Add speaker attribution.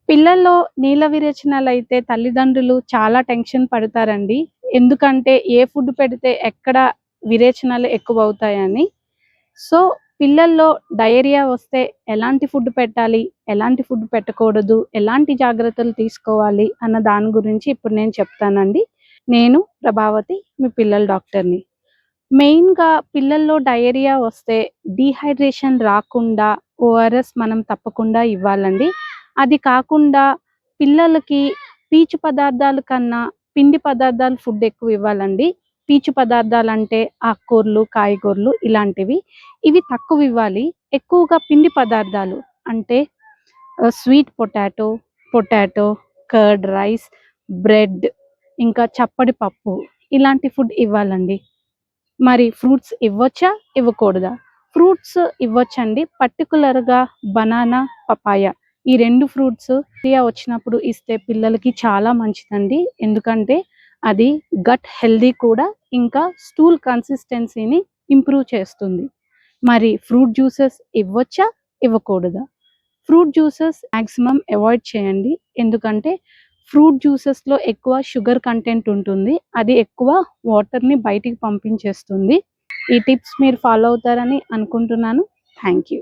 Speaker 1: పిల్లల్లో నీళ్ళ విరేచనాలైతే తల్లిదండ్రులు చాలా టెన్షన్ పడతారండి. ఎందుకంటే ఏ ఫుడ్ పెడితే ఎక్కడ విరేచనాలు ఎక్కువవుతాయని. సో, పిల్లల్లో డయేరియా వస్తే ఎలాంటి ఫుడ్ పెట్టాలి? ఎలాంటి ఫుడ్ పెట్టకూడదు? ఎలాంటి జాగ్రత్తలు తీసుకోవాలి? అన్న దాని గురించి ఇప్పుడు నేను చెప్తానండి. నేను ప్రభావతి, మీ పిల్లల డాక్టర్‌ని. మెయిన్‌గా పిల్లల్లో డయేరియా వస్తే డీహైడ్రేషన్ రాకుండా ఓఆర్ఎస్ మనం తప్పకుండా ఇవ్వాలండి. అది కాకుండా పిల్లలకి పీచు పదార్థాల కన్నా పిండి పదార్థాలు ఫుడ్ ఎక్కువ ఇవ్వాలండి. పీచు పదార్థాలంటే ఆకుకూరలు, కాయగూరలు ఇలాంటివి. ఇవి తక్కువ ఇవ్వాలి. ఎక్కువగా పిండి పదార్థాలు అంటే sweet potato, curd rice, bread, ఇంకా చప్పడి పప్పు ఇలాంటి ఫుడ్ ఇవ్వాలండి. మరి ఫ్రూట్స్ ఇవ్వొచ్చా? ఇవ్వకూడదా? ఫ్రూట్స్ ఇవ్వొచ్చండి. పర్టిక్యులర్‌గా బనానా, పపాయ ఈ 2 ఫ్రూట్స్ వచ్చినప్పుడు ఇస్తే పిల్లలకి చాలా మంచిదండి. ఎందుకంటే అది గట్ హెల్తీ కూడా, ఇంకా స్టూల్ కన్సిస్టెన్సీని ఇంప్రూవ్ చేస్తుంది. మరి ఫ్రూట్ జ్యూసెస్ ఇవ్వొచ్చా? ఇవ్వకూడదా? ఫ్రూట్ జ్యూసెస్ మాక్సిమం అవాయిడ్ చేయండి. ఎందుకంటే ఫ్రూట్ జ్యూసెస్‌లో ఎక్కువ షుగర్ కంటెంట్ ఉంటుంది. అది ఎక్కువ వాటర్‌ని బయటికి పంపించేస్తుంది. ఈ టిప్స్ మీరు ఫాలో అవుతారని అనుకుంటున్నాను. Thank you.